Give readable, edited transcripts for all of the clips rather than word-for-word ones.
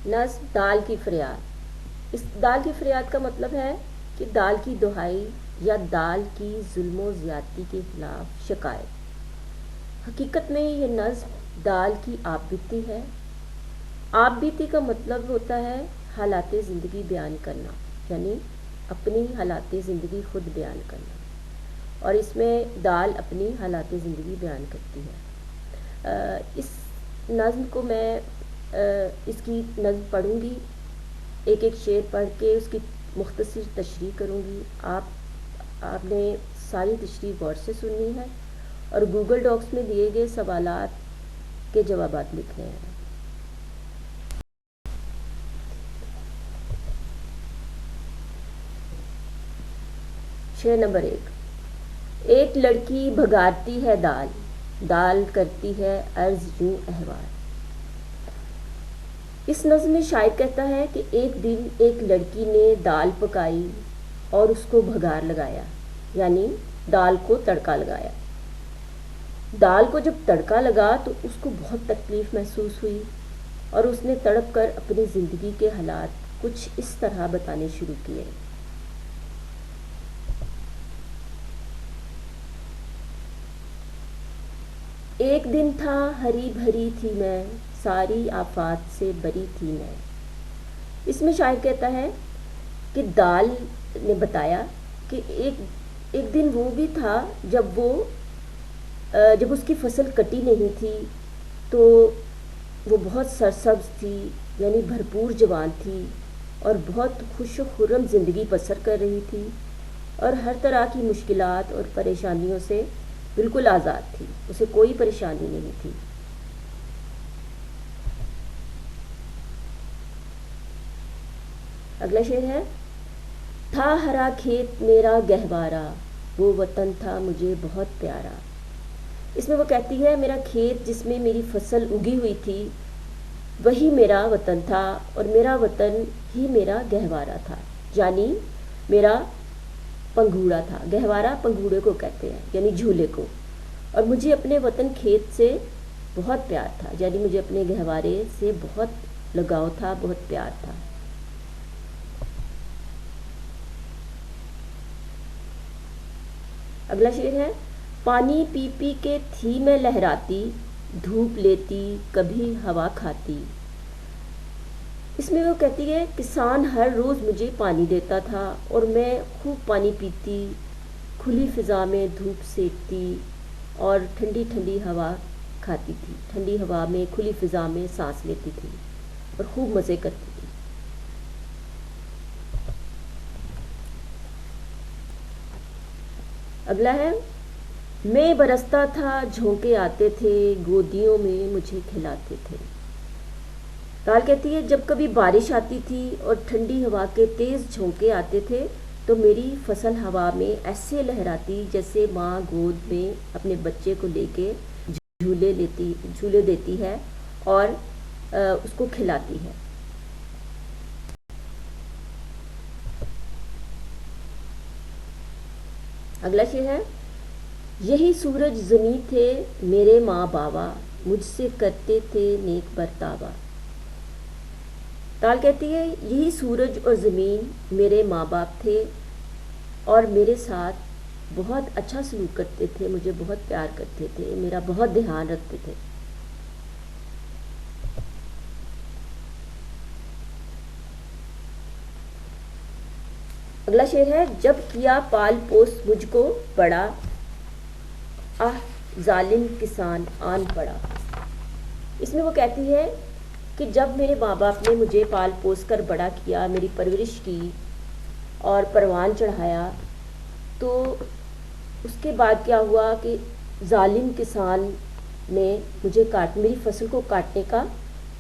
نظم دال کی فریاد۔ اس دال کی فریاد کا مطلب ہے کہ دال کی دہائی یا دال کی ظلم و زیادتی کے خلاف شکایت۔ حقیقت میں یہ نظم دال کی آپ بیتی ہے۔ آپ بیتی کا مطلب ہوتا ہے حالات زندگی بیان کرنا، یعنی اپنی حالات زندگی خود بیان کرنا، اور اس میں دال اپنی حالات زندگی بیان کرتی ہے۔ اس نظم کو میں اس کی نظم پڑھوں گی، ایک ایک شعر پڑھ کے اس کی مختصر تشریح کروں گی۔ آپ نے ساری تشریح غور سے سننی ہے اور گوگل ڈاکس میں دیے گئے سوالات کے جوابات لکھنے ہیں۔ شعر نمبر 1۔ ایک لڑکی بھگارتی ہے دال، دال کرتی ہے عرض یوں احوال۔ اس نظم میں شاعر کہتا ہے کہ ایک دن ایک لڑکی نے دال پکائی اور اس کو بھگار لگایا، یعنی دال کو تڑکا لگایا۔ دال کو جب تڑکا لگا تو اس کو بہت تکلیف محسوس ہوئی اور اس نے تڑپ کر اپنی زندگی کے حالات کچھ اس طرح بتانے شروع کیے۔ ایک دن تھا ہری بھری تھی میں، ساری آفات سے بری تھی میں۔ اس میں شاعر کہتا ہے کہ دال نے بتایا کہ ایک دن وہ بھی تھا جب اس کی فصل کٹی نہیں تھی تو وہ بہت سرسبز تھی، یعنی بھرپور جوان تھی اور بہت خوش و خرم زندگی بسر کر رہی تھی اور ہر طرح کی مشکلات اور پریشانیوں سے بالکل آزاد تھی، اسے کوئی پریشانی نہیں تھی۔ اگلا شعر ہے، تھا ہرا کھیت میرا گہوارا، وہ وطن تھا مجھے بہت پیارا۔ اس میں وہ کہتی ہے میرا کھیت جس میں میری فصل اگی ہوئی تھی وہی میرا وطن تھا اور میرا وطن ہی میرا گہوارا تھا، یعنی میرا پنگھوڑا تھا۔ گہوارا پنگھوڑے کو کہتے ہیں، یعنی جھولے کو۔ اور مجھے اپنے وطن کھیت سے بہت پیار تھا، یعنی مجھے اپنے گہوارے سے بہت لگاؤ تھا، بہت پیار تھا۔ اگلا شعر ہے، پانی پی پی کے تھی میں لہراتی، دھوپ لیتی کبھی ہوا کھاتی۔ اس میں وہ کہتی ہے کسان ہر روز مجھے پانی دیتا تھا اور میں خوب پانی پیتی، کھلی فضا میں دھوپ سیکتی اور ٹھنڈی ٹھنڈی ہوا کھاتی تھی، ٹھنڈی ہوا میں کھلی فضا میں سانس لیتی تھی اور خوب مزے کرتی تھی۔ اگلا ہے، میں برستا تھا جھونکے آتے تھے، گودیوں میں مجھے کھلاتے تھے۔ دال کہتی ہے جب کبھی بارش آتی تھی اور ٹھنڈی ہوا کے تیز جھونکے آتے تھے تو میری فصل ہوا میں ایسے لہراتی جیسے ماں گود میں اپنے بچے کو لے کے جھولے دیتی ہے اور اس کو کھلاتی ہے۔ اگلا شعر ہے، یہی سورج زمیں تھے میرے ماں باوا، مجھ سے کرتے تھے نیک برتاوا۔ دال کہتی ہے یہی سورج اور زمین میرے ماں باپ تھے اور میرے ساتھ بہت اچھا سلوک کرتے تھے، مجھے بہت پیار کرتے تھے، میرا بہت دھیان رکھتے تھے۔ اگلا شعر ہے، جب کیا پال پوس مجھ کو بڑا، آہ ظالم کسان آن پڑا۔ اس میں وہ کہتی ہے کہ جب میرے ماں باپ نے مجھے پال پوس کر بڑا کیا، میری پرورش کی اور پروان چڑھایا، تو اس کے بعد کیا ہوا کہ ظالم کسان نے میری فصل کو کاٹنے کا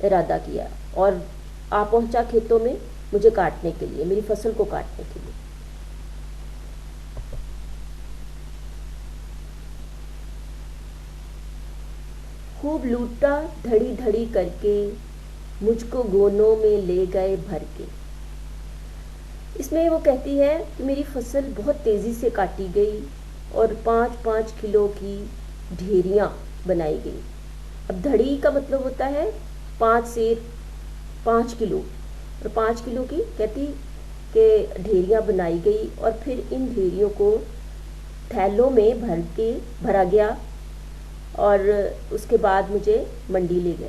ارادہ کیا اور آ پہنچا کھیتوں میں مجھے کاٹنے کے لیے، میری فصل کو کاٹنے کے لیے۔ خوب لوٹا دھڑی دھڑی کر کے، مجھ کو گونوں میں لے گئے بھر کے۔ اس میں وہ کہتی ہے کہ میری فصل بہت تیزی سے کاٹی گئی اور 5-5 کلو کی ڈھیریاں بنائی گئی۔ اب دھڑی کا مطلب ہوتا ہے 5 سیر 5 کلو، اور 5 کلو کی کہتی کہ ڈھیریاں بنائی گئی، اور پھر ان ڈھیریوں کو تھیلوں میں بھرا گیا، اور اس کے بعد مجھے منڈی لے گئے۔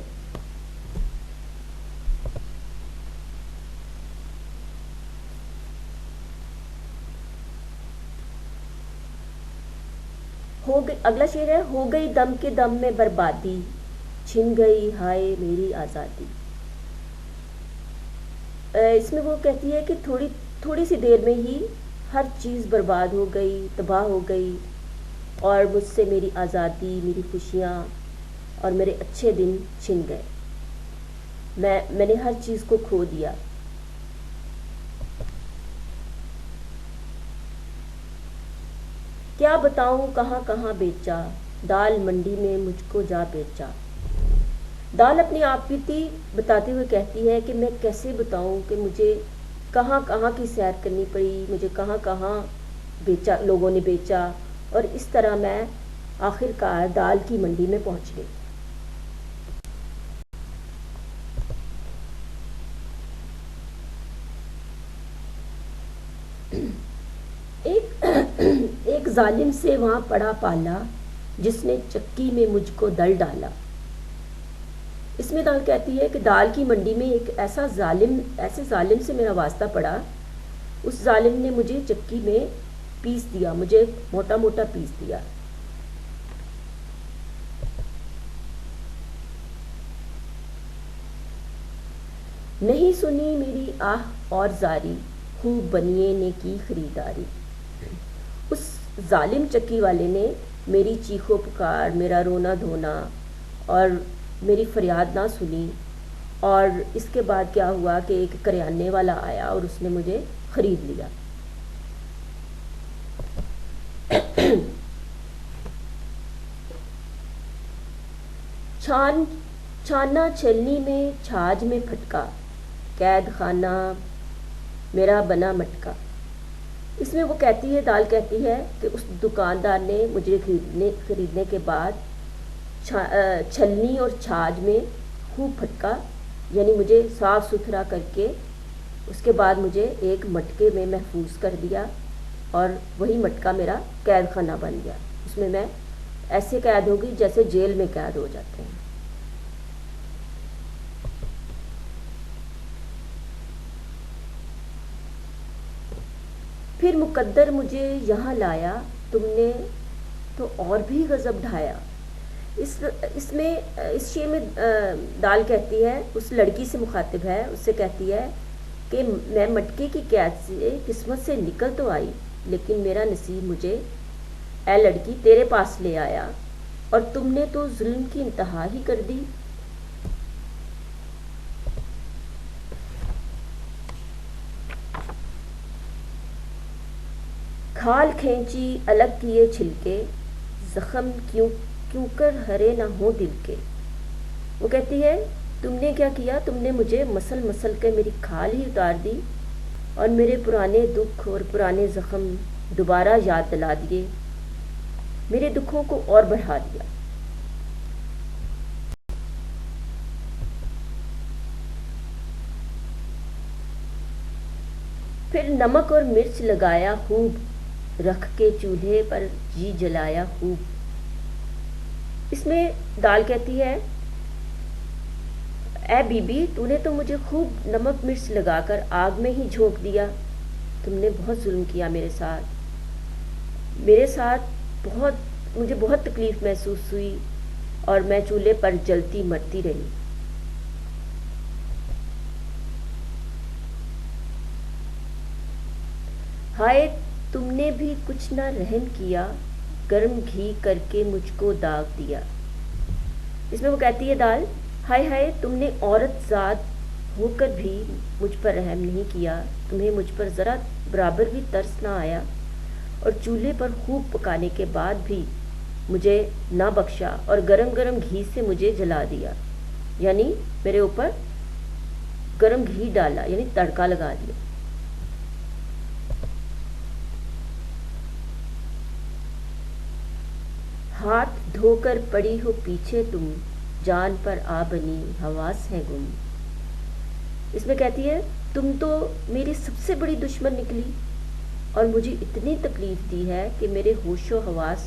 اگلا شعر ہے، ہو گئی دم کے دم میں بربادی، چھن گئی ہائے میری آزادی۔ اس میں وہ کہتی ہے کہ تھوڑی سی دیر میں ہی ہر چیز برباد ہو گئی، تباہ ہو گئی، اور مجھ سے میری آزادی، میری خوشیاں اور میرے اچھے دن چھن گئے، میں نے ہر چیز کو کھو دیا۔ کیا بتاؤں کہاں کہاں بیچا، دال منڈی میں مجھ کو جا بیچا۔ دال اپنی آپ بیتی بتاتے ہوئے کہتی ہے کہ میں کیسے بتاؤں کہ مجھے کہاں کہاں کی سیر کرنی پڑی، مجھے کہاں کہاں بیچا، لوگوں نے بیچا، اور اس طرح میں آخر کار دال کی منڈی میں پہنچ گئی۔ ایک ظالم سے وہاں پڑا پالا، جس نے چکی میں مجھ کو دل ڈالا۔ اس میں دال کہتی ہے کہ دال کی منڈی میں ایک ایسے ظالم سے میرا واسطہ پڑا، اس ظالم نے مجھے چکی میں پیس دیا، مجھے موٹا موٹا پیس دیا۔ نہیں سنی میری آہ اور زاری، خوب بنیے نے کی خریداری۔ اس ظالم چکی والے نے میری چیخ و پکار، میرا رونا دھونا اور میری فریاد نہ سنی، اور اس کے بعد کیا ہوا کہ ایک کریانے والا آیا اور اس نے مجھے خرید لیا۔ چھانا چھلنی میں چھاج میں پھٹکا، قید خانہ میرا بنا مٹکا۔ اس میں وہ کہتی ہے، دال کہتی ہے کہ اس دکاندار نے مجھے خریدنے کے بعد چھلنی اور چھاج میں خوب پھٹکا، یعنی مجھے صاف ستھرا کر کے اس کے بعد مجھے ایک مٹکے میں محفوظ کر دیا، اور وہی مٹکا میرا قید خانہ بن گیا۔ اس میں ایسے قید ہو گئی جیسے جیل میں قید ہو جاتے ہیں۔ پھر مقدر مجھے یہاں لایا، تم نے تو اور بھی غضب ڈھایا۔ اس شعر میں دال کہتی ہے، اس لڑکی سے مخاطب ہے، اس سے کہتی ہے کہ میں مٹکے کی قید سے قسمت سے نکل تو آئی، لیکن میرا نصیب مجھے اے لڑکی تیرے پاس لے آیا، اور تم نے تو ظلم کی انتہا ہی کر دی۔ کھال کھینچی الگ کیے چھلکے، زخم کیوں کر ہرے نہ ہوں دل کے۔ وہ کہتی ہے تم نے کیا کیا، تم نے مجھے مسل کے میری کھال ہی اتار دی، اور میرے پرانے دکھ اور پرانے زخم دوبارہ یاد دلا دیے، میرے دکھوں کو اور بڑھا دیا۔ پھر نمک اور مرچ لگایا خوب، رکھ کے چولہے پر جی جلایا خوب۔ اس میں دال کہتی ہے اے بی بی تو نے تو مجھے خوب نمک مرچ لگا کر آگ میں ہی جھونک دیا، تم نے بہت ظلم کیا میرے ساتھ مجھے بہت تکلیف محسوس ہوئی، اور میں چولہے پر جلتی مرتی رہی۔ ہائے تم نے بھی کچھ نہ رحم کیا، گرم گھی کر کے مجھ کو داغ دیا۔ اس میں وہ کہتی ہے دال، ہائے ہائے تم نے عورت ذات ہو کر بھی مجھ پر رحم نہیں کیا، تمہیں مجھ پر ذرا برابر بھی ترس نہ آیا، اور چولہے پر خوب پکانے کے بعد بھی مجھے نہ بخشا، اور گرم گرم گھی سے مجھے جلا دیا، یعنی میرے اوپر گرم گھی ڈالا، یعنی تڑکا لگا دیا۔ ہاتھ دھو کر پڑی ہو پیچھے تم، جان پر آ بنی حواس ہے گم۔ اس میں کہتی ہے تم تو میری سب سے بڑی دشمن نکلی اور مجھے اتنی تکلیف دی ہے کہ میرے ہوش و حواس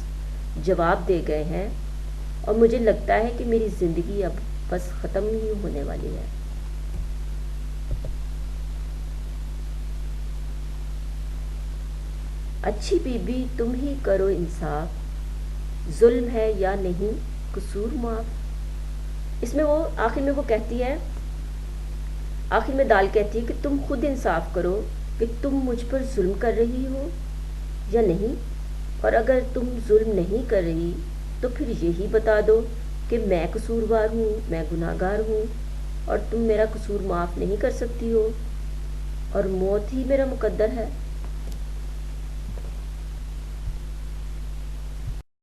جواب دے گئے ہیں، اور مجھے لگتا ہے کہ میری زندگی اب بس ختم ہی ہونے والی ہے۔ اچھی بی بی تم ہی کرو انصاف، ظلم ہے یا نہیں قصور معاف۔ اس میں وہ آخر میں وہ کہتی ہے، آخر میں دال کہتی ہے کہ تم خود انصاف کرو کہ تم مجھ پر ظلم کر رہی ہو یا نہیں، اور اگر تم ظلم نہیں کر رہی تو پھر یہی بتا دو کہ میں قصوروار ہوں، میں گناہ گار ہوں، اور تم میرا قصور معاف نہیں کر سکتی ہو، اور موت ہی میرا مقدر ہے۔